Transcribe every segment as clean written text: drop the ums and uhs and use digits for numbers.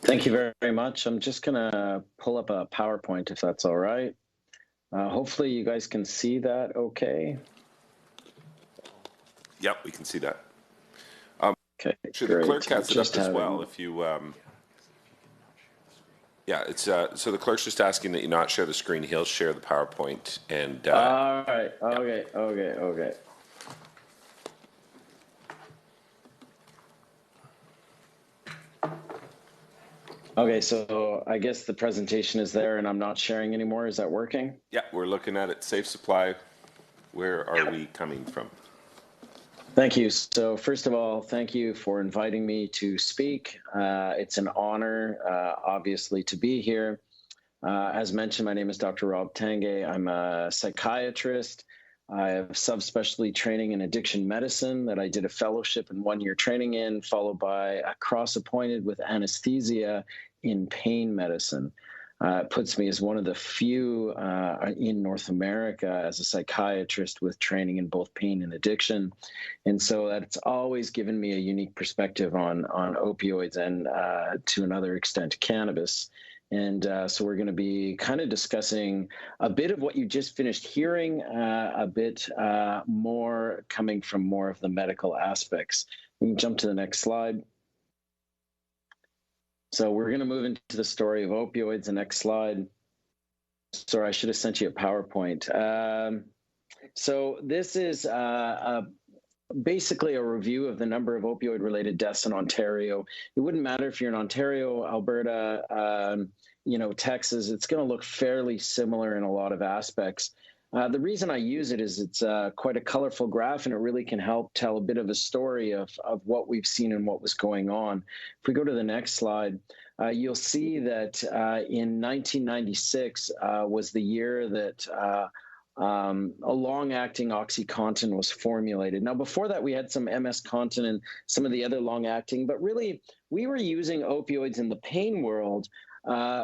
Thank you very much. I'm just going to pull up a PowerPoint if that's all right. Hopefully you guys can see that okay. Yep, we can see that. Okay, Sure, great. the clerk has it up Just as having- well. If you, yeah, it's so the clerk's just asking that you not share the screen. He'll share the PowerPoint and. All right. Okay. Okay, so I guess the presentation is there and I'm not sharing anymore. Is that working? Yeah, we're looking at it. Safe supply. Where are we coming from? Thank you. So first of all, thank you for inviting me to speak. It's an honor, obviously, to be here. As mentioned, my name is Dr. Rob Tanguay. I'm a psychiatrist. I have subspecialty training in addiction medicine that I did a fellowship and 1-year training in, followed by a cross-appointed with anesthesia in pain medicine. It puts me as one of the few in North America as a psychiatrist with training in both pain and addiction. And so that's always given me a unique perspective on opioids and to another extent, cannabis. And so we're going to be kind of discussing a bit of what you just finished hearing, a bit more coming from more of the medical aspects. We can jump to the next slide. So we're going to move into the story of opioids. The next slide. Sorry, I should have sent you a PowerPoint. So this is basically a review of the number of opioid-related deaths in Ontario. It wouldn't matter if you're in Ontario, Alberta, Texas. It's going to look fairly similar in a lot of aspects. The reason I use it is it's quite a colorful graph, and it really can help tell a bit of a story of what we've seen and what was going on. If we go to the next slide, you'll see that in 1996 was the year that a long-acting OxyContin was formulated. Now, before that, we had some MS-Contin and some of the other long-acting, but really, we were using opioids in the pain world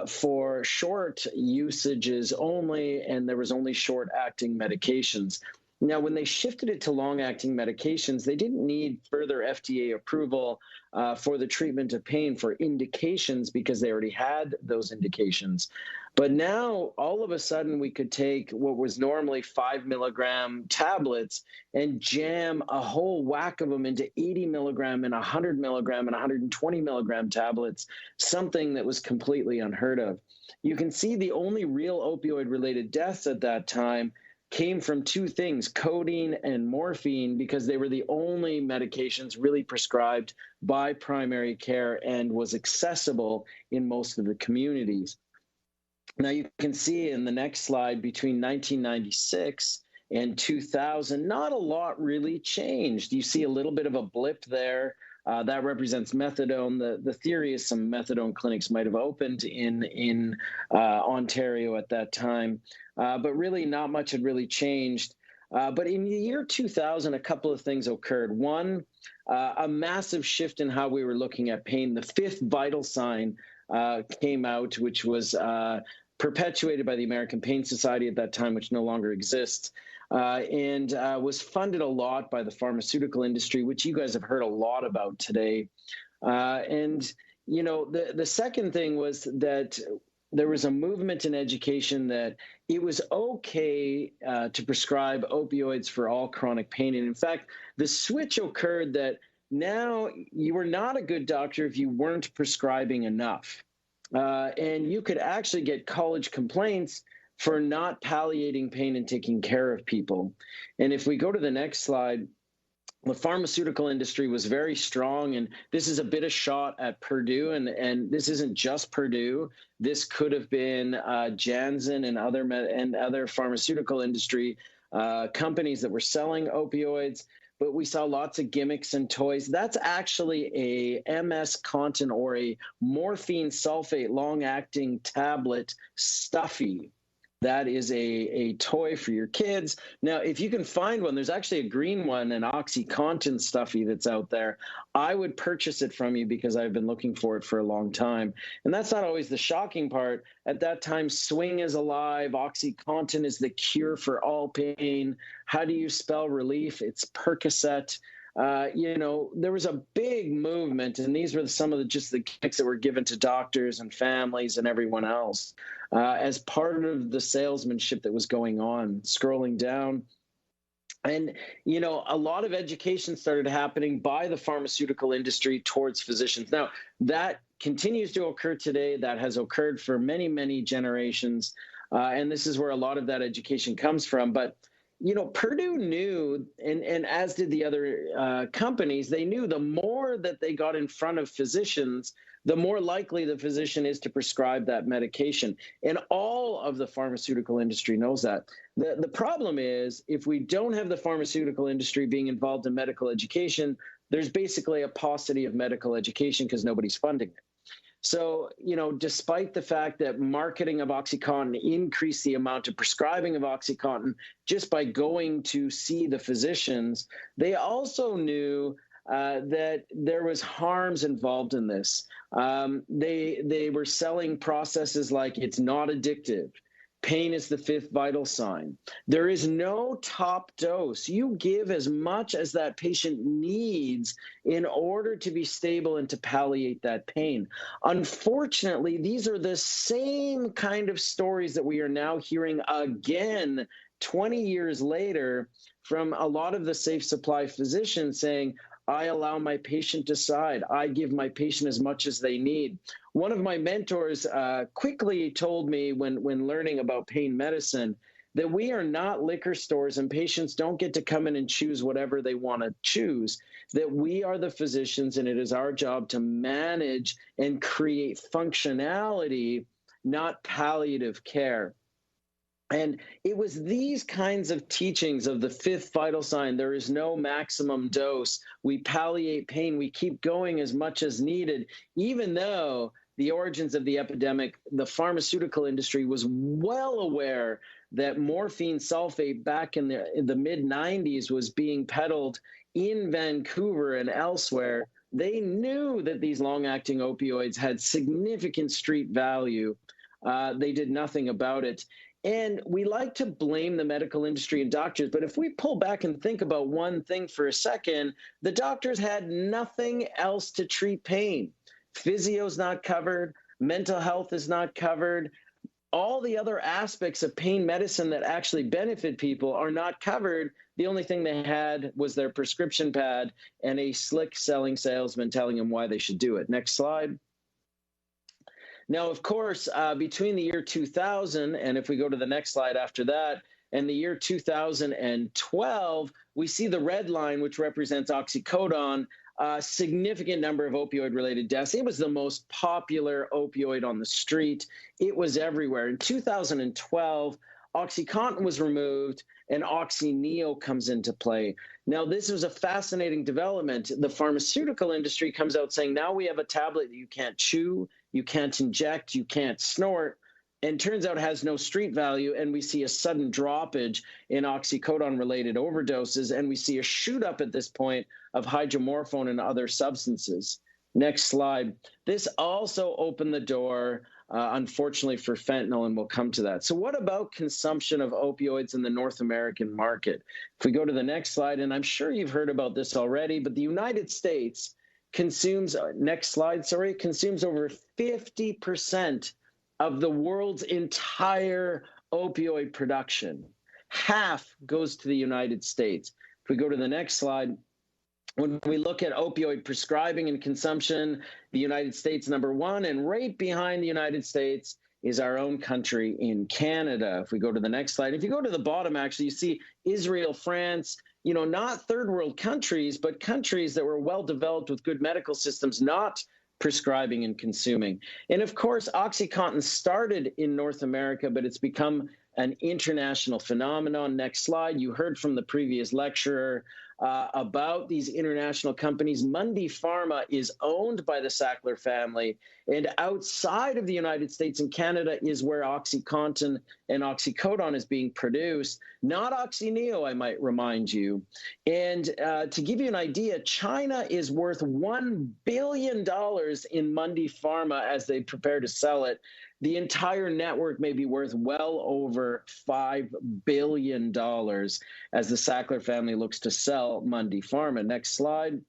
for short usages only, and there was only short-acting medications. Now, when they shifted it to long-acting medications, they didn't need further FDA approval for the treatment of pain for indications because they already had those indications. But now, all of a sudden, we could take what was normally 5-milligram tablets and jam a whole whack of them into 80-milligram and 100-milligram and 120-milligram tablets, something that was completely unheard of. You can see the only real opioid-related deaths at that time came from two things, codeine and morphine, because they were the only medications really prescribed by primary care and was accessible in most of the communities. Now, you can see in the next slide, between 1996 and 2000, not a lot really changed. You see a little bit of a blip there. That represents methadone. The theory is some methadone clinics might have opened in Ontario at that time, but really not much had really changed. But in the year 2000, a couple of things occurred. One, a massive shift in how we were looking at pain. The fifth vital sign came out, which was perpetuated by the American Pain Society at that time, which no longer exists, and was funded a lot by the pharmaceutical industry, which you guys have heard a lot about today. And, the second thing was that there was a movement in education that it was okay to prescribe opioids for all chronic pain. And in fact, the switch occurred that now you were not a good doctor if you weren't prescribing enough. And you could actually get college complaints for not palliating pain and taking care of people. And if we go to the next slide, the pharmaceutical industry was very strong, and this is a bit of shot at Purdue, and this isn't just Purdue. This could have been Janssen and other pharmaceutical industry companies that were selling opioids. But we saw lots of gimmicks and toys. That's actually a MS-Contin or a morphine sulfate long-acting tablet stuffy. That is a toy for your kids. Now, if you can find one, there's actually a green one, an OxyContin stuffy that's out there. I would purchase it from you because I've been looking for it for a long time. And that's not always the shocking part. At that time, swing is alive. OxyContin is the cure for all pain. How do you spell relief? It's Percocet. there was a big movement, and these were some of the kicks that were given to doctors and families and everyone else as part of the salesmanship that was going on. Scrolling down, and, a lot of education started happening by the pharmaceutical industry towards physicians. Now, that continues to occur today. That has occurred for many, many generations. And this is where a lot of that education comes from. But, Purdue knew, and as did the other companies, they knew the more that they got in front of physicians, the more likely the physician is to prescribe that medication. And all of the pharmaceutical industry knows that. The problem is, if we don't have the pharmaceutical industry being involved in medical education, there's basically a paucity of medical education because nobody's funding it. So, despite the fact that marketing of OxyContin increased the amount of prescribing of OxyContin just by going to see the physicians, they also knew that there was harms involved in this. They were selling processes like it's not addictive. Pain is the fifth vital sign. There is no top dose. You give as much as that patient needs in order to be stable and to palliate that pain. Unfortunately, these are the same kind of stories that we are now hearing again 20 years later from a lot of the safe supply physicians saying, I allow my patient to decide. I give my patient as much as they need. One of my mentors quickly told me when learning about pain medicine that we are not liquor stores and patients don't get to come in and choose whatever they want to choose, that we are the physicians and it is our job to manage and create functionality, not palliative care. And it was these kinds of teachings of the fifth vital sign, there is no maximum dose, we palliate pain, we keep going as much as needed, even though the origins of the epidemic, the pharmaceutical industry was well aware that morphine sulfate back in the mid-90s was being peddled in Vancouver and elsewhere. They knew that these long-acting opioids had significant street value. They did nothing about it. And we like to blame the medical industry and doctors, but if we pull back and think about one thing for a second, the doctors had nothing else to treat pain. Physio's not covered, mental health is not covered. All the other aspects of pain medicine that actually benefit people are not covered. The only thing they had was their prescription pad and a slick selling salesman telling them why they should do it. Next slide. Now, of course, between the year 2000, and if we go to the next slide after that, and the year 2012, we see the red line, which represents oxycodone, a significant number of opioid-related deaths. It was the most popular opioid on the street. It was everywhere. In 2012, OxyContin was removed, and OxyNeo comes into play. Now, this was a fascinating development. The pharmaceutical industry comes out saying, now we have a tablet that you can't chew, you can't inject, you can't snort, and turns out has no street value, and we see a sudden droppage in oxycodone-related overdoses, and we see a shoot up at this point of hydromorphone and other substances. Next slide. This also opened the door, unfortunately, for fentanyl, and we'll come to that. So what about consumption of opioids in the North American market? If we go to the next slide, and I'm sure you've heard about this already, but the United States consumes, next slide, sorry, consumes over 50% of the world's entire opioid production. Half goes to the United States. If we go to the next slide, when we look at opioid prescribing and consumption, the United States #1, and right behind the United States is our own country in Canada. If we go to the next slide, if you go to the bottom, actually, you see Israel, France, not third world countries, but countries that were well developed with good medical systems, not prescribing and consuming. And of course, OxyContin started in North America, but it's become an international phenomenon. Next slide. You heard from the previous lecturer about these international companies. Mundi Pharma is owned by the Sackler family, and outside of the United States and Canada is where OxyContin and oxycodone is being produced, not OxyNeo, I might remind you. And to give you an idea, China is worth $1 billion in Mundi Pharma as they prepare to sell it. The entire network may be worth well over $5 billion as the Sackler family looks to sell sell Mundy Pharma. Next slide.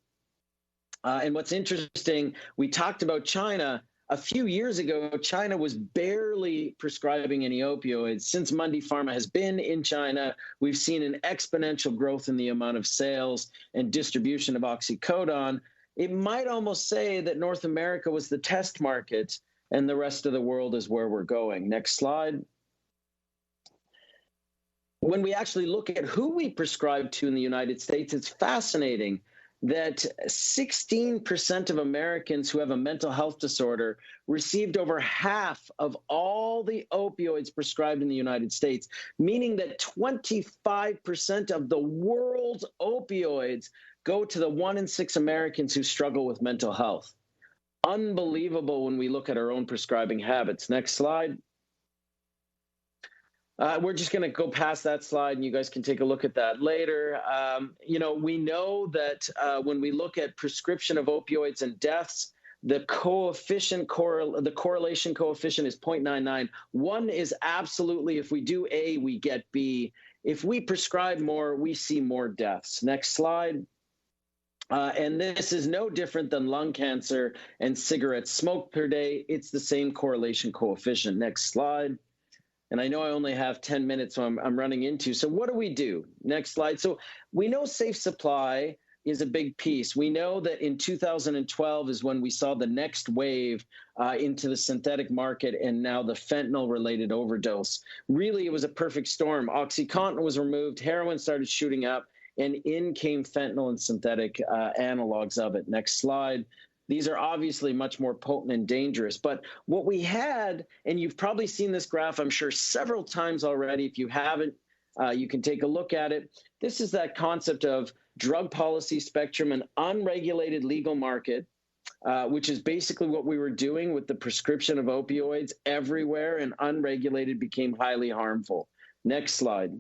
And what's interesting, we talked about China. A few years ago, China was barely prescribing any opioids. Since Mundy Pharma has been in China, we've seen an exponential growth in the amount of sales and distribution of oxycodone. It might almost say that North America was the test market and the rest of the world is where we're going. Next slide. When we actually look at who we prescribe to in the United States, it's fascinating that 16% of Americans who have a mental health disorder received over half of all the opioids prescribed in the United States, meaning that 25% of the world's opioids go to the 1 in 6 Americans who struggle with mental health. Unbelievable when we look at our own prescribing habits. Next slide. We're just going to go past that slide, and you guys can take a look at that later. We know that when we look at prescription of opioids and deaths, the correlation coefficient is 0.99. One is absolutely, if we do A, we get B. If we prescribe more, we see more deaths. Next slide. And this is no different than lung cancer and cigarette smoke per day. It's the same correlation coefficient. Next slide. And I know I only have 10 minutes, so I'm running into. So what do? Next slide. So we know safe supply is a big piece. We know that in 2012 is when we saw the next wave into the synthetic market and now the fentanyl-related overdose. Really, it was a perfect storm. OxyContin was removed, heroin started shooting up, and in came fentanyl and synthetic analogs of it. Next slide. These are obviously much more potent and dangerous. But what we had, and you've probably seen this graph, I'm sure, several times already. If you haven't, you can take a look at it. This is that concept of drug policy spectrum, an unregulated legal market, which is basically what we were doing with the prescription of opioids everywhere, and unregulated became highly harmful. Next slide.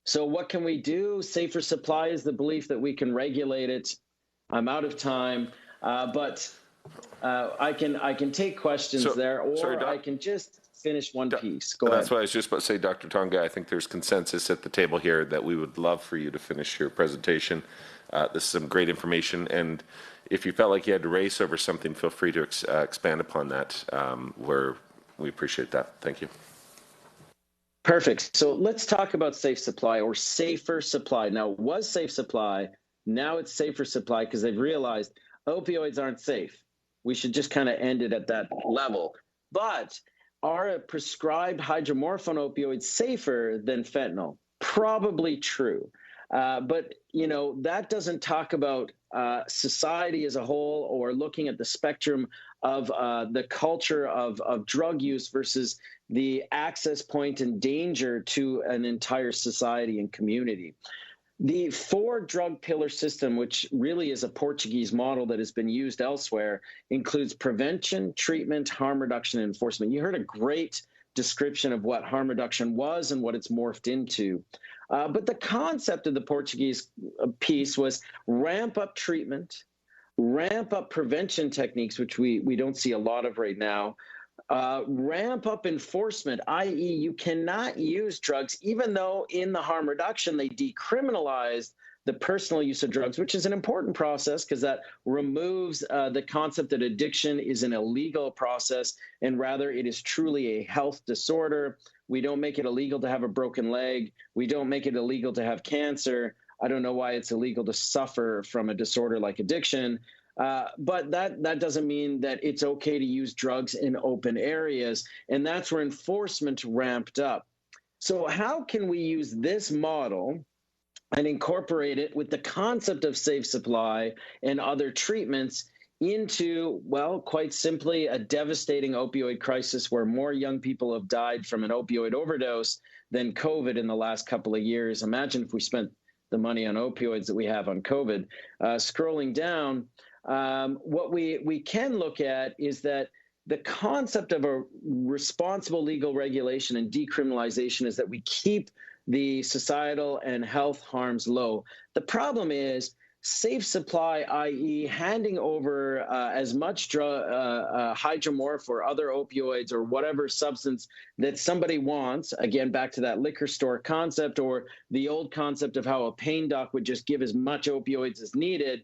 So what can we do? Safer supply is the belief that we can regulate it. I'm out of time, but I can take questions there, or I can just finish one piece. Go ahead. That's what I was just about to say, Dr. Tanguay. I think there's consensus at the table here that we would love for you to finish your presentation. This is some great information, and if you felt like you had to race over something, feel free to expand upon that. We appreciate that. Thank you. Perfect. So let's talk about safe supply or safer supply. Now, it was safe supply. Now it's safer supply because they've realized opioids aren't safe. We should just kind of end it at that level. But are prescribed hydromorphone opioids safer than fentanyl? Probably true. But, that doesn't talk about society as a whole or looking at the spectrum of the culture of drug use versus the access point and danger to an entire society and community. The 4-drug pillar system, which really is a Portuguese model that has been used elsewhere, includes prevention, treatment, harm reduction, and enforcement. You heard a great description of what harm reduction was and what it's morphed into. But the concept of the Portuguese piece was ramp up treatment, ramp up prevention techniques, which we don't see a lot of right now, ramp up enforcement, i.e. you cannot use drugs, even though in the harm reduction they decriminalized the personal use of drugs, which is an important process because that removes the concept that addiction is an illegal process and rather it is truly a health disorder. We don't make it illegal to have a broken leg. We don't make it illegal to have cancer. I don't know why it's illegal to suffer from a disorder like addiction. But that doesn't mean that it's okay to use drugs in open areas. And that's where enforcement ramped up. So how can we use this model and incorporate it with the concept of safe supply and other treatments into, well, quite simply, a devastating opioid crisis where more young people have died from an opioid overdose than COVID in the last couple of years? Imagine if we spent the money on opioids that we have on COVID. Scrolling down, what we can look at is that the concept of a responsible legal regulation and decriminalization is that we keep the societal and health harms low. The problem is safe supply, i.e., handing over as much hydromorph or other opioids or whatever substance that somebody wants, again, back to that liquor store concept or the old concept of how a pain doc would just give as much opioids as needed,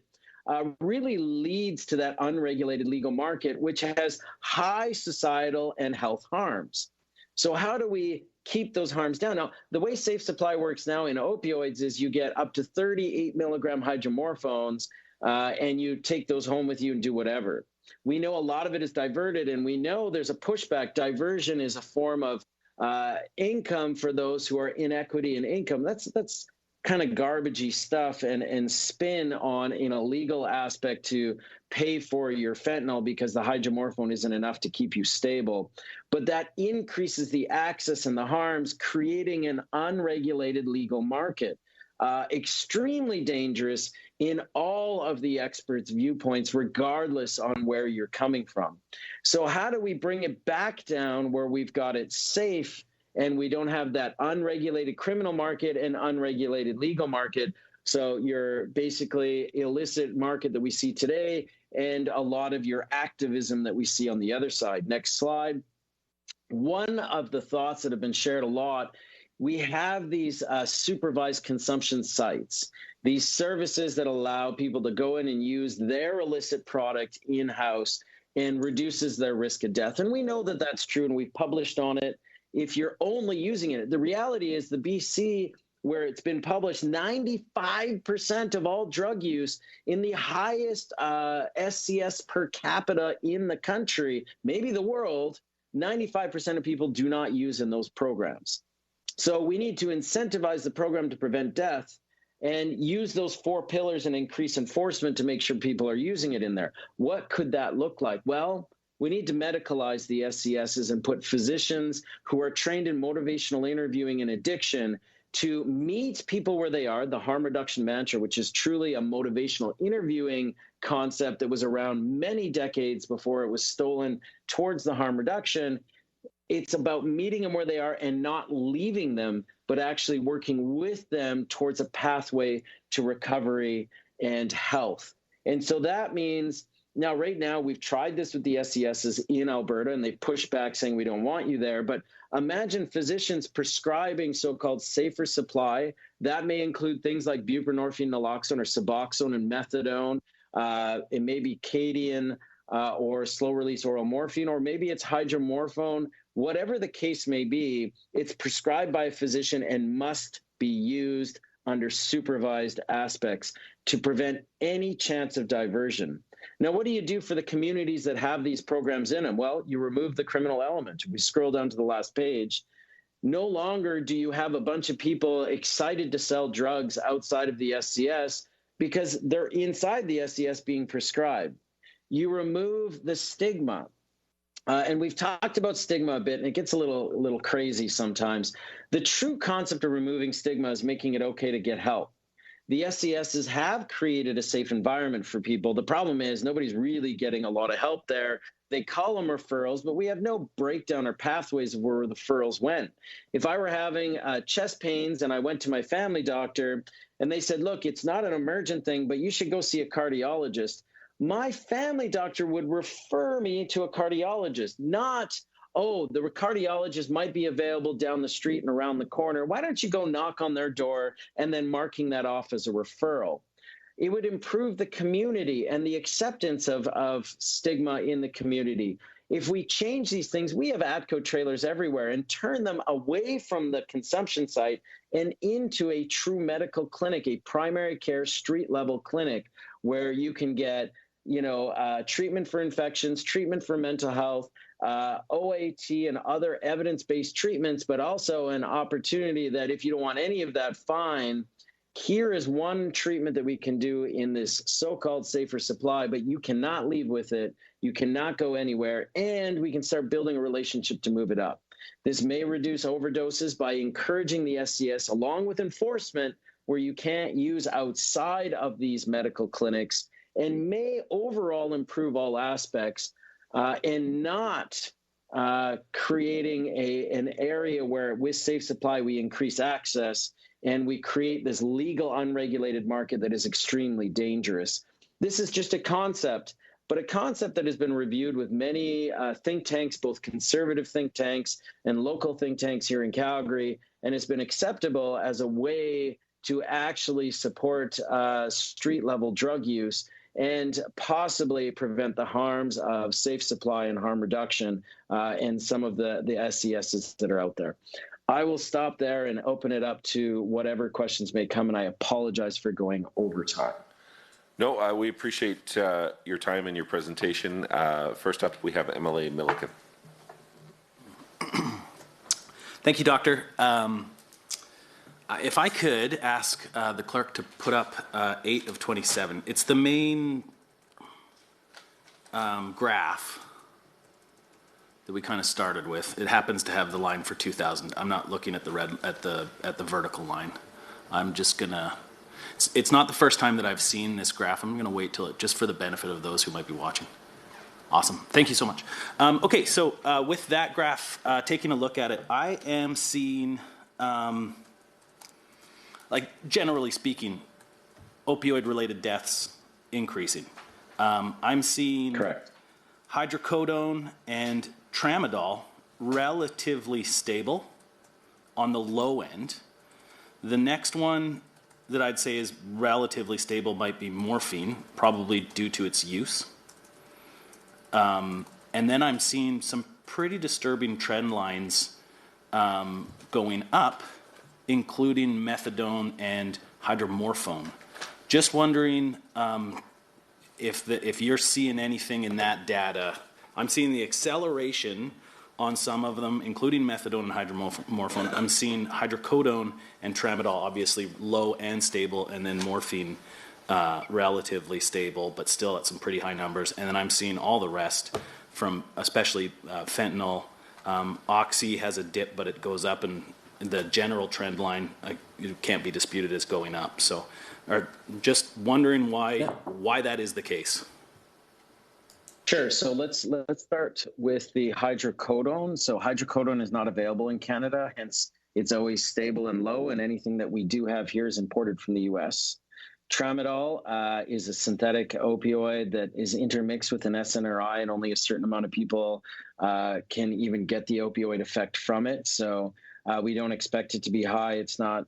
really leads to that unregulated legal market, which has high societal and health harms. So how do we keep those harms down? Now, the way safe supply works now in opioids is you get up to 38 milligram hydromorphones, and you take those home with you and do whatever. We know a lot of it is diverted, and we know there's a pushback. Diversion is a form of income for those who are inequity in income. That's kind of garbagey stuff and spin on in a legal aspect to pay for your fentanyl because the hydromorphone isn't enough to keep you stable. But that increases the access and the harms, creating an unregulated legal market. Extremely dangerous in all of the experts' viewpoints, regardless on where you're coming from. So how do we bring it back down where we've got it safe and we don't have that unregulated criminal market and unregulated legal market? So your basically illicit market that we see today and a lot of your activism that we see on the other side. Next slide. One of the thoughts that have been shared a lot, we have these supervised consumption sites, these services that allow people to go in and use their illicit product in-house and reduces their risk of death. And we know that that's true, and we've published on it. If you're only using it, the reality is the BC, where it's been published, 95% of all drug use in the highest SCS per capita in the country, maybe the world, 95% of people do not use in those programs. So we need to incentivize the program to prevent death and use those 4 pillars and increase enforcement to make sure people are using it in there. What could that look like? Well, we need to medicalize the SCSs and put physicians who are trained in motivational interviewing and addiction to meet people where they are, the harm reduction mantra, which is truly a motivational interviewing concept that was around many decades before it was stolen towards the harm reduction. It's about meeting them where they are and not leaving them, but actually working with them towards a pathway to recovery and health. And so that means now, right now, we've tried this with the SCSs in Alberta, and they push back saying we don't want you there. But imagine physicians prescribing so-called safer supply. That may include things like buprenorphine, naloxone, or Suboxone and methadone. It may be Cadian or slow-release oral morphine, or maybe it's hydromorphone. Whatever the case may be, it's prescribed by a physician and must be used under supervised aspects to prevent any chance of diversion. Now, what do you do for the communities that have these programs in them? Well, you remove the criminal element. If we scroll down to the last page, no longer do you have a bunch of people excited to sell drugs outside of the SCS because they're inside the SCS being prescribed. You remove the stigma. And we've talked about stigma a bit, and it gets a little crazy sometimes. The true concept of removing stigma is making it okay to get help. The SCSs have created a safe environment for people. The problem is nobody's really getting a lot of help there. They call them referrals, but we have no breakdown or pathways of where the referrals went. If I were having chest pains and I went to my family doctor and they said, look, it's not an emergent thing, but you should go see a cardiologist, my family doctor would refer me to a cardiologist, not, oh, the cardiologist might be available down the street and around the corner. Why don't you go knock on their door and then marking that off as a referral? It would improve the community and the acceptance of stigma in the community. If we change these things, we have ATCO trailers everywhere, and turn them away from the consumption site and into a true medical clinic, a primary care street level clinic where you can get treatment for infections, treatment for mental health, OAT and other evidence-based treatments, but also an opportunity that if you don't want any of that, fine. Here is one treatment that we can do in this so-called safer supply, but you cannot leave with it. You cannot go anywhere, and we can start building a relationship to move it up. This may reduce overdoses by encouraging the SCS along with enforcement where you can't use outside of these medical clinics, and may overall improve all aspects and not creating an area where with safe supply we increase access and we create this legal unregulated market that is extremely dangerous. This is just a concept, but a concept that has been reviewed with many think tanks, both conservative think tanks and local think tanks here in Calgary, and has been acceptable as a way to actually support street-level drug use and possibly prevent the harms of safe supply and harm reduction and some of the SCSs that are out there. I will stop there and open it up to whatever questions may come, and I apologize for going over time. No, we appreciate your time and your presentation. First up, we have MLA Milliken. Thank you, Doctor. If I could ask the clerk to put up 8 of 27. It's the main graph that we kind of started with. It happens to have the line for 2000. I'm not looking at the red at the vertical line. I'm just gonna. It's not the first time that I've seen this graph. I'm gonna wait till it, just for the benefit of those who might be watching. Awesome. Thank you so much. Okay, so with that graph, taking a look at it, I am seeing. Like, generally speaking, opioid-related deaths increasing. I'm seeing Correct. hydrocodone and tramadol relatively stable on the low end. The next one that I'd say is relatively stable might be morphine, probably due to its use. And then I'm seeing some pretty disturbing trend lines going up, including methadone and hydromorphone. Just wondering if you're seeing anything in that data. I'm seeing the acceleration on some of them, including methadone and hydromorphone. I'm seeing hydrocodone and tramadol obviously low and stable, and then morphine relatively stable, but still at some pretty high numbers. And then I'm seeing all the rest, from especially fentanyl. Oxy has a dip, but it goes up, and the general trend line can't be disputed as going up. So, just wondering why that is the case. Sure. So let's start with the hydrocodone. So hydrocodone is not available in Canada, hence it's always stable and low, and anything that we do have here is imported from the U.S. Tramadol is a synthetic opioid that is intermixed with an SNRI, and only a certain amount of people can even get the opioid effect from it. So we don't expect it to be high. It's not,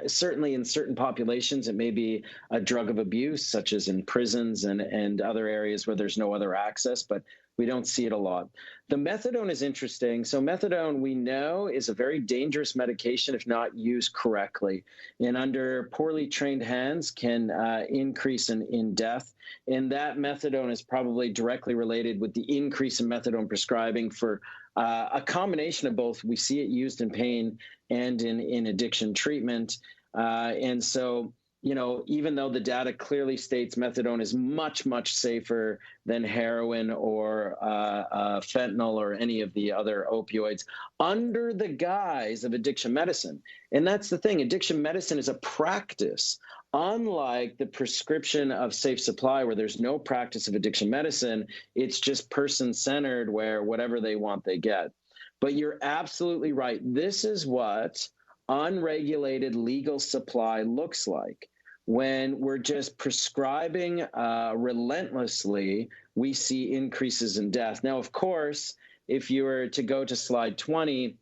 certainly in certain populations, it may be a drug of abuse, such as in prisons and other areas where there's no other access, but we don't see it a lot. The methadone is interesting. So methadone, we know, is a very dangerous medication if not used correctly, and under poorly trained hands can increase in death. And that methadone is probably directly related with the increase in methadone prescribing for a combination of both. We see it used in pain and in addiction treatment. And so, even though the data clearly states methadone is much, much safer than heroin or fentanyl or any of the other opioids under the guise of addiction medicine. And that's the thing. Addiction medicine is a practice. Unlike the prescription of safe supply, where there's no practice of addiction medicine, it's just person-centered, where whatever they want, they get. But you're absolutely right. This is what unregulated legal supply looks like. When we're just prescribing relentlessly, we see increases in death. Now, of course, if you were to go to slide 20,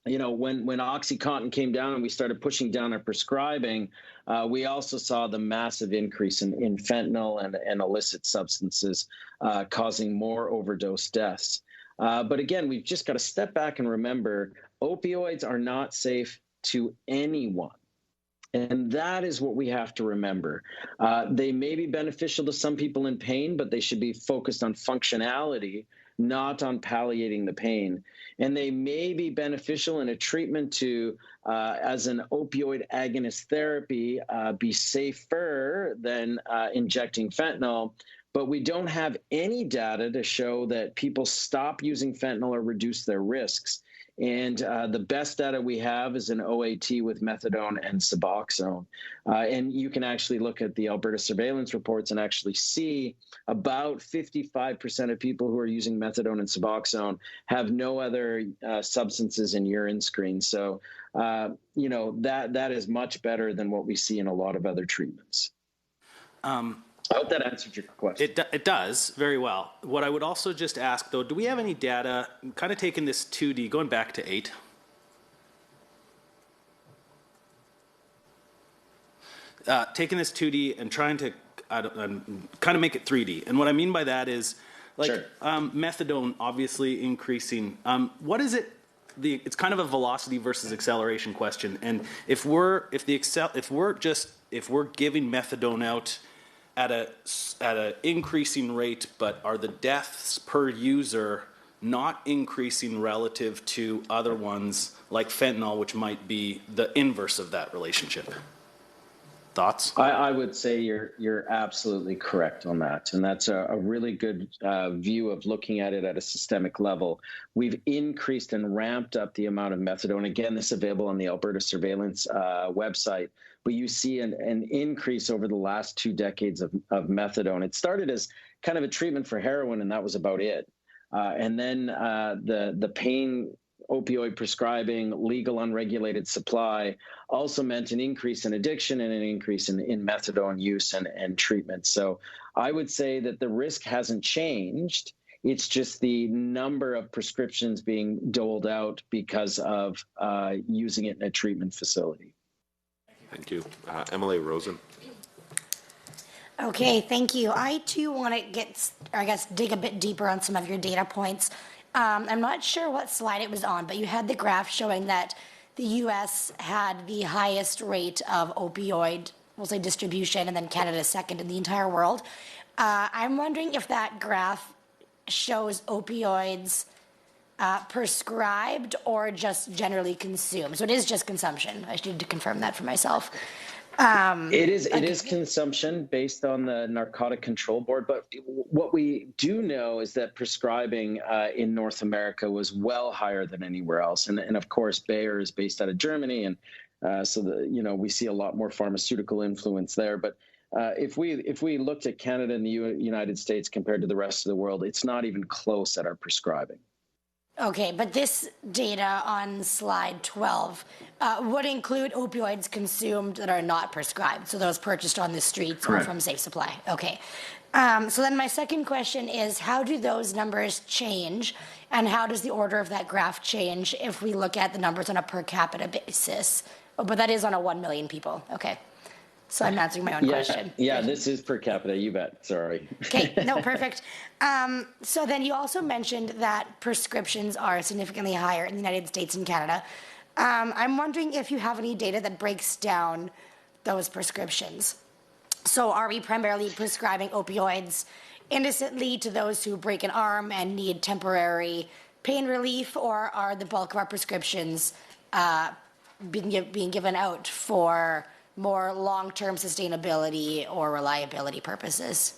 when OxyContin came down and we started pushing down our prescribing, we also saw the massive increase in fentanyl and illicit substances causing more overdose deaths. But again, we've just got to step back and remember, opioids are not safe to anyone. And that is what we have to remember. They may be beneficial to some people in pain, but they should be focused on functionality, not on palliating the pain. And they may be beneficial in a treatment to, as an opioid agonist therapy, be safer than injecting fentanyl. But we don't have any data to show that people stop using fentanyl or reduce their risks. And the best data we have is an OAT with methadone and Suboxone. And you can actually look at the Alberta surveillance reports and actually see about 55% of people who are using methadone and Suboxone have no other substances in urine screens. So, that is much better than what we see in a lot of other treatments. I hope that answered your question. It does very well. What I would also just ask, though, do we have any data, kind of taking this 2D, going back to 8? Taking this 2D and trying to kind of make it 3D. And what I mean by that is, like, Sure. Methadone obviously increasing. What is it? It's kind of a velocity versus acceleration question. And if we're giving methadone out at a increasing rate, but are the deaths per user not increasing relative to other ones like fentanyl, which might be the inverse of that relationship? Thoughts? I would say you're absolutely correct on that. And that's a really good view of looking at it at a systemic level. We've increased and ramped up the amount of methadone. Again, this is available on the Alberta surveillance website. But you see an increase over the last 2 decades of methadone. It started as kind of a treatment for heroin, and that was about it. And then the pain opioid prescribing, legal unregulated supply also meant an increase in addiction and an increase in methadone use and treatment. So I would say that the risk hasn't changed. It's just the number of prescriptions being doled out because of using it in a treatment facility. Thank you. Emily Rosen. Okay, thank you. I too want to dig a bit deeper on some of your data points. I'm not sure what slide it was on, but you had the graph showing that the U.S. had the highest rate of opioid, we'll say, distribution, and then Canada second in the entire world. I'm wondering if that graph shows opioids prescribed or just generally consumed. So it is just consumption. I need to confirm that for myself. It is consumption based on the Narcotic Control Board. But what we do know is that prescribing in North America was well higher than anywhere else. And of course, Bayer is based out of Germany. And so we see a lot more pharmaceutical influence there. But if we looked at Canada and the United States compared to the rest of the world, it's not even close at our prescribing. Okay, but this data on slide 12 would include opioids consumed that are not prescribed, so those purchased on the streets or from Safe Supply. Okay. So then my second question is, how do those numbers change, and how does the order of that graph change if we look at the numbers on a per capita basis? Oh, but that is on a 1 million people. Okay. So I'm answering my own question. Yeah, this is per capita, you bet. Sorry. Okay, no, perfect. So then you also mentioned that prescriptions are significantly higher in the United States and Canada. I'm wondering if you have any data that breaks down those prescriptions. So are we primarily prescribing opioids innocently to those who break an arm and need temporary pain relief, or are the bulk of our prescriptions being given out for more long-term sustainability or reliability purposes?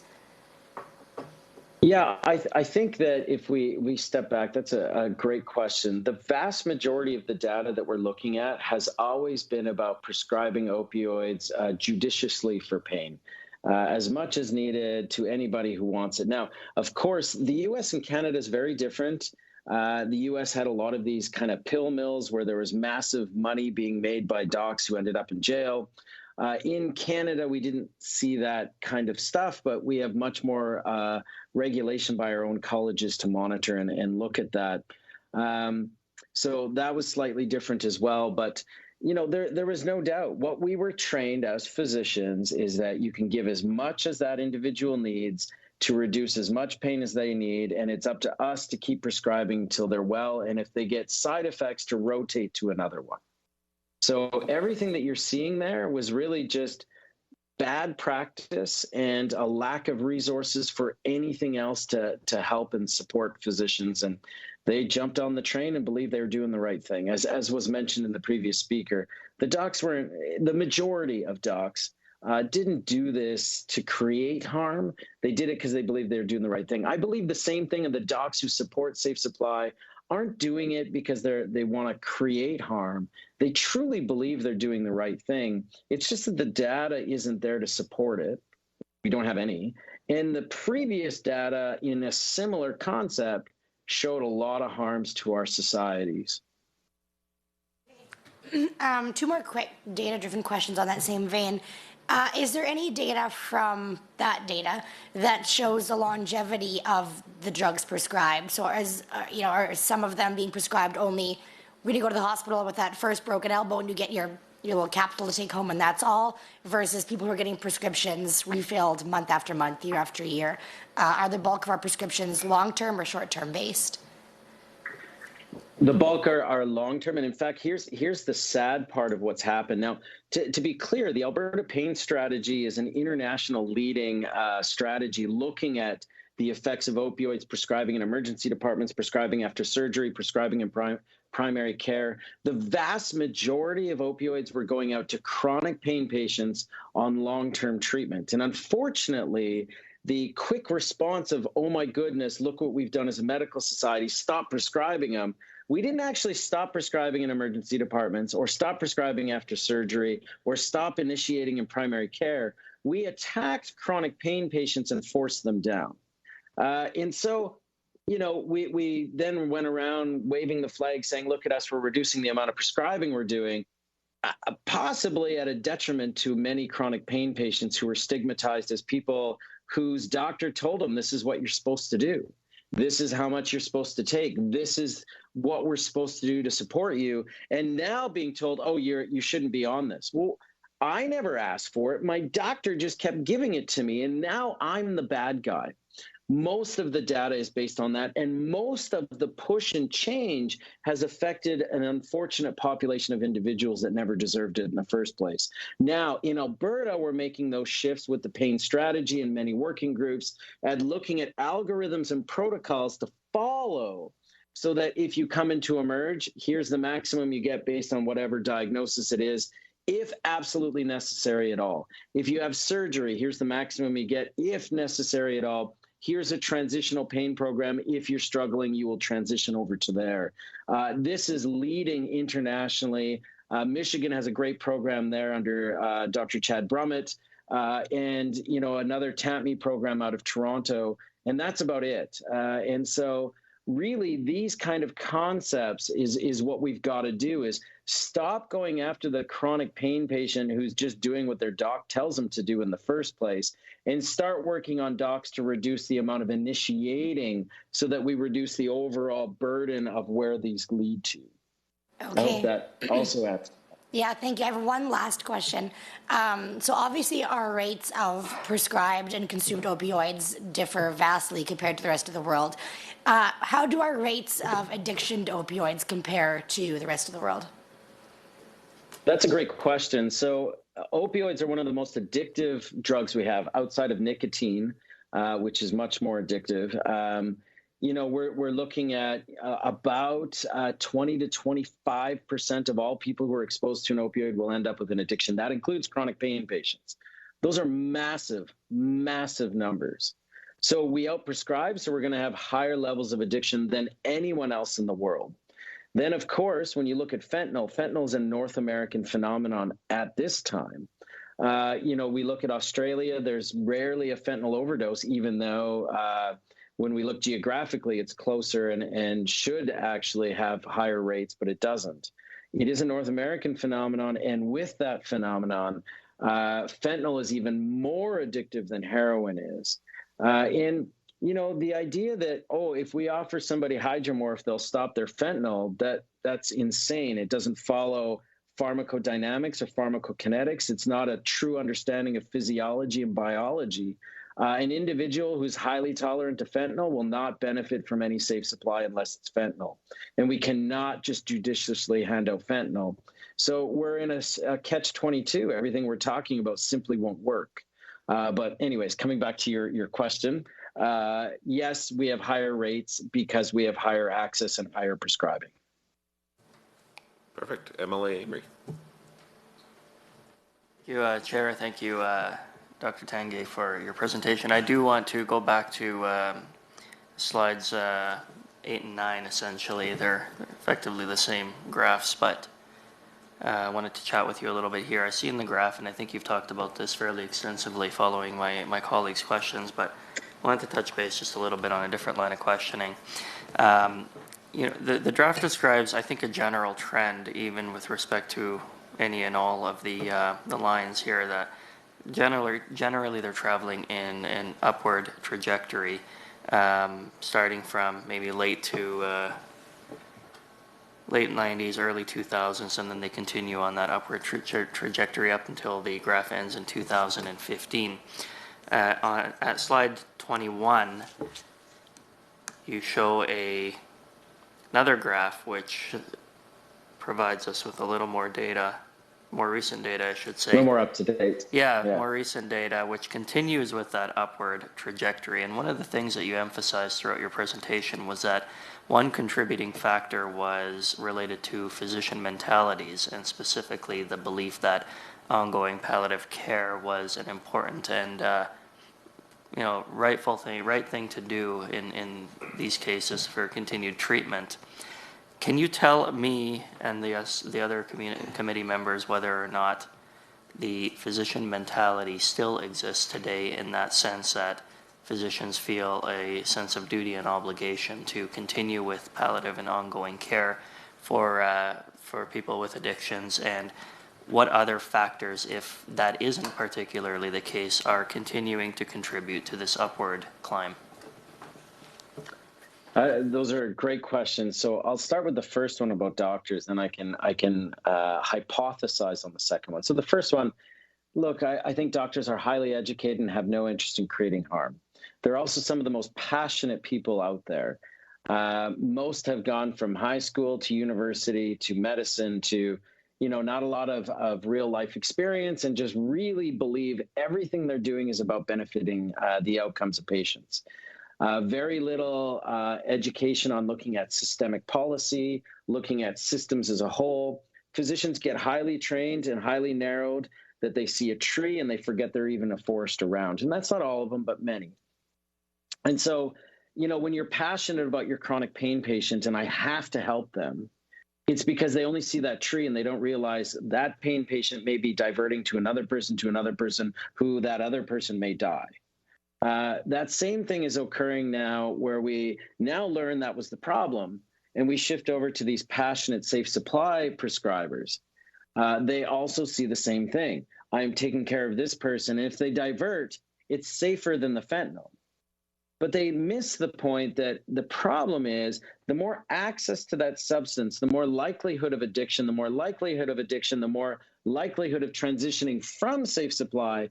Yeah, I think that if we step back, that's a great question. The vast majority of the data that we're looking at has always been about prescribing opioids judiciously for pain, as much as needed to anybody who wants it. Now, of course, the U.S. and Canada is very different. The U.S. had a lot of these kind of pill mills where there was massive money being made by docs who ended up in jail. In Canada, we didn't see that kind of stuff, but we have much more regulation by our own colleges to monitor and look at that. So that was slightly different as well. But, there was no doubt what we were trained as physicians is that you can give as much as that individual needs to reduce as much pain as they need, and it's up to us to keep prescribing until they're well, and if they get side effects, to rotate to another one. So everything that you're seeing there was really just bad practice and a lack of resources for anything else to help and support physicians, and they jumped on the train and believed they were doing the right thing. As was mentioned in the previous speaker, the majority of docs didn't do this to create harm. They did it because they believed they were doing the right thing. I believe the same thing of the docs who support safe supply aren't doing it because they want to create harm. They truly believe they're doing the right thing. It's just that the data isn't there to support it. We don't have any. And the previous data in a similar concept showed a lot of harms to our societies. Two more quick data-driven questions on that same vein. Is there any data from that data that shows the longevity of the drugs prescribed? So, are some of them being prescribed only when you go to the hospital with that first broken elbow and you get your little capsule to take home and that's all, versus people who are getting prescriptions refilled month after month, year after year? Are the bulk of our prescriptions long-term or short-term based? The bulk are long-term. And in fact, here's the sad part of what's happened. Now, to be clear, the Alberta Pain Strategy is an international leading strategy looking at the effects of opioids, prescribing in emergency departments, prescribing after surgery, prescribing in primary care. The vast majority of opioids were going out to chronic pain patients on long-term treatment. And unfortunately, the quick response of, oh my goodness, look what we've done as a medical society, stop prescribing them. We didn't actually stop prescribing in emergency departments or stop prescribing after surgery or stop initiating in primary care. We attacked chronic pain patients and forced them down. And so, we then went around waving the flag saying, look at us, we're reducing the amount of prescribing we're doing, possibly at a detriment to many chronic pain patients who were stigmatized as people whose doctor told them this is what you're supposed to do. This is how much you're supposed to take. This is what we're supposed to do to support you. And now being told, oh, you shouldn't be on this. Well, I never asked for it. My doctor just kept giving it to me. And now I'm the bad guy. Most of the data is based on that. And most of the push and change has affected an unfortunate population of individuals that never deserved it in the first place. Now, in Alberta, we're making those shifts with the pain strategy and many working groups and looking at algorithms and protocols to follow so that if you come into emerge, here's the maximum you get based on whatever diagnosis it is, if absolutely necessary at all. If you have surgery, here's the maximum you get, if necessary at all. Here's a transitional pain program. If you're struggling, you will transition over to there. This is leading internationally. Michigan has a great program there under Dr. Chad Brummett, and another TAPME program out of Toronto, and that's about it. And so really these kind of concepts is what we've got to do, is stop going after the chronic pain patient who's just doing what their doc tells them to do in the first place, and start working on docs to reduce the amount of initiating so that we reduce the overall burden of where these lead to. Okay. I hope that also adds. Yeah, thank you. I have one last question. So obviously our rates of prescribed and consumed opioids differ vastly compared to the rest of the world. How do our rates of addiction to opioids compare to the rest of the world? That's a great question. So opioids are one of the most addictive drugs we have outside of nicotine, which is much more addictive. We're looking at about 20 to 25% of all people who are exposed to an opioid will end up with an addiction. That includes chronic pain patients. Those are massive, massive numbers. So we outprescribe, so we're going to have higher levels of addiction than anyone else in the world. Then, of course, when you look at fentanyl is a North American phenomenon at this time. We look at Australia, there's rarely a fentanyl overdose, even though when we look geographically, it's closer and should actually have higher rates, but it doesn't. It is a North American phenomenon, and with that phenomenon, fentanyl is even more addictive than heroin is. The idea that, if we offer somebody hydromorph, they'll stop their fentanyl, that's insane. It doesn't follow pharmacodynamics or pharmacokinetics. It's not a true understanding of physiology and biology. An individual who's highly tolerant to fentanyl will not benefit from any safe supply unless it's fentanyl. And we cannot just judiciously hand out fentanyl. So we're in a catch-22. Everything we're talking about simply won't work. But anyways, coming back to your question, yes, we have higher rates because we have higher access and higher prescribing. Perfect. MLA Amory. Thank you, Chair. Thank you, Dr. Tanguay, for your presentation. I do want to go back to slides 8 and 9, essentially. They're effectively the same graphs, but I wanted to chat with you a little bit here. I see in the graph, and I think you've talked about this fairly extensively following my colleagues' questions, but I wanted to touch base just a little bit on a different line of questioning. The draft describes, I think, a general trend, even with respect to any and all of the lines here, that generally they're traveling in an upward trajectory, starting from maybe late 90s, early 2000s, and then they continue on that upward trajectory up until the graph ends in 2015. At slide 21, you show another graph which provides us with a little more data, more recent data, I should say. A little more up to date. Yeah, more recent data, which continues with that upward trajectory. And one of the things that you emphasized throughout your presentation was that one contributing factor was related to physician mentalities, and specifically the belief that ongoing palliative care was an important and right thing to do in these cases for continued treatment. Can you tell me and the other committee members whether or not the physician mentality still exists today, in that sense that physicians feel a sense of duty and obligation to continue with palliative and ongoing care for people with addictions, and what other factors, if that isn't particularly the case, are continuing to contribute to this upward climb? Those are great questions. So I'll start with the first one about doctors, and I can hypothesize on the second one. So the first one, look, I think doctors are highly educated and have no interest in creating harm. They're also some of the most passionate people out there. Most have gone from high school to university to medicine to, not a lot of real life experience, and just really believe everything they're doing is about benefiting the outcomes of patients. Very little education on looking at systemic policy, looking at systems as a whole. Physicians get highly trained and highly narrowed that they see a tree and they forget there even a forest around. And that's not all of them, but many. And so, when you're passionate about your chronic pain patient and I have to help them, it's because they only see that tree and they don't realize that pain patient may be diverting to another person who that other person may die. That same thing is occurring now, where we now learn that was the problem, and we shift over to these passionate safe supply prescribers. They also see the same thing. I'm taking care of this person, and if they divert, it's safer than the fentanyl. But they miss the point that the problem is the more access to that substance, the more likelihood of addiction, the more likelihood of transitioning from safe supply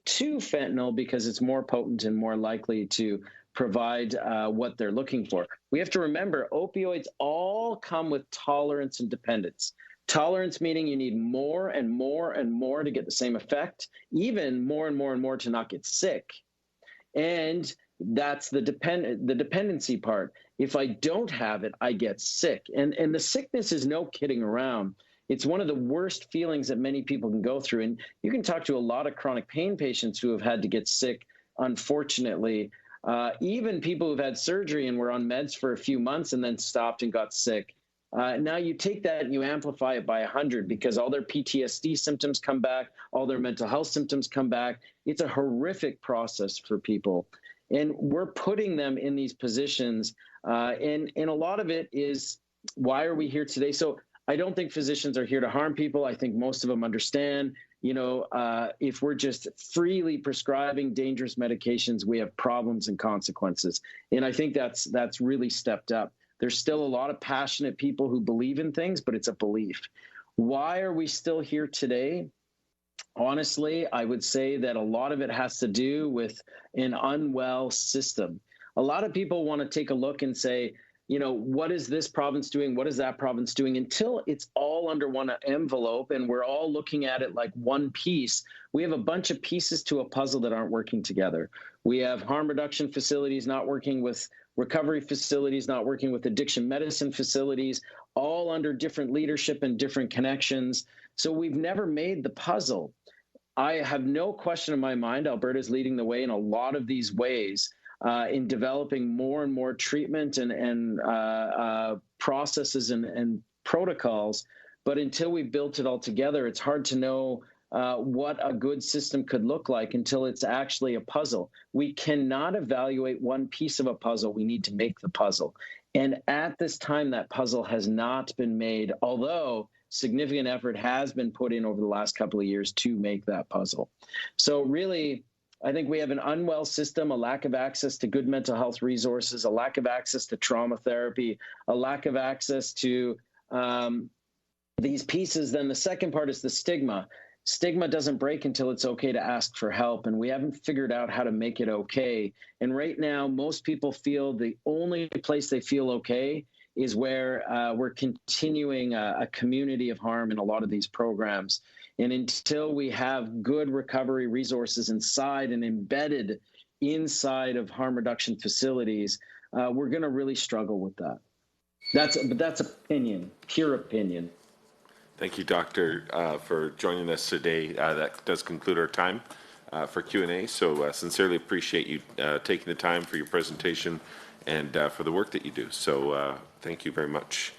to fentanyl, because it's more potent and more likely to provide what they're looking for. We have to remember, opioids all come with tolerance and dependence. Tolerance meaning you need more and more and more to get the same effect, even more and more and more to not get sick. And that's the dependency part. If I don't have it, I get sick. And the sickness is no kidding around. It's one of the worst feelings that many people can go through. And you can talk to a lot of chronic pain patients who have had to get sick, unfortunately. Even people who've had surgery and were on meds for a few months and then stopped and got sick. Now you take that and you amplify it by 100, because all their PTSD symptoms come back, all their mental health symptoms come back. It's a horrific process for people. And we're putting them in these positions. And a lot of it is, why are we here today? So I don't think physicians are here to harm people. I think most of them understand, if we're just freely prescribing dangerous medications, we have problems and consequences. And I think that's really stepped up. There's still a lot of passionate people who believe in things, but it's a belief. Why are we still here today? Honestly, I would say that a lot of it has to do with an unwell system. A lot of people want to take a look and say, what is this province doing? What is that province doing? Until it's all under one envelope and we're all looking at it like one piece, we have a bunch of pieces to a puzzle that aren't working together. We have harm reduction facilities not working with recovery facilities, not working with addiction medicine facilities, all under different leadership and different connections. So we've never made the puzzle. I have no question in my mind, Alberta is leading the way in a lot of these ways in developing more and more treatment and processes and protocols. But until we built it all together, it's hard to know what a good system could look like until it's actually a puzzle. We cannot evaluate one piece of a puzzle. We need to make the puzzle. And at this time, that puzzle has not been made, although significant effort has been put in over the last couple of years to make that puzzle. So really, I think we have an unwell system, a lack of access to good mental health resources, a lack of access to trauma therapy, a lack of access to these pieces. Then the second part is the stigma. Stigma doesn't break until it's okay to ask for help, and we haven't figured out how to make it okay. And right now, most people feel the only place they feel okay is where we're continuing a community of harm in a lot of these programs. And until we have good recovery resources inside and embedded inside of harm reduction facilities, we're going to really struggle with that. That's opinion, pure opinion. Thank you, Doctor, for joining us today. That does conclude our time for Q&A. So sincerely appreciate you taking the time for your presentation and for the work that you do. So thank you very much.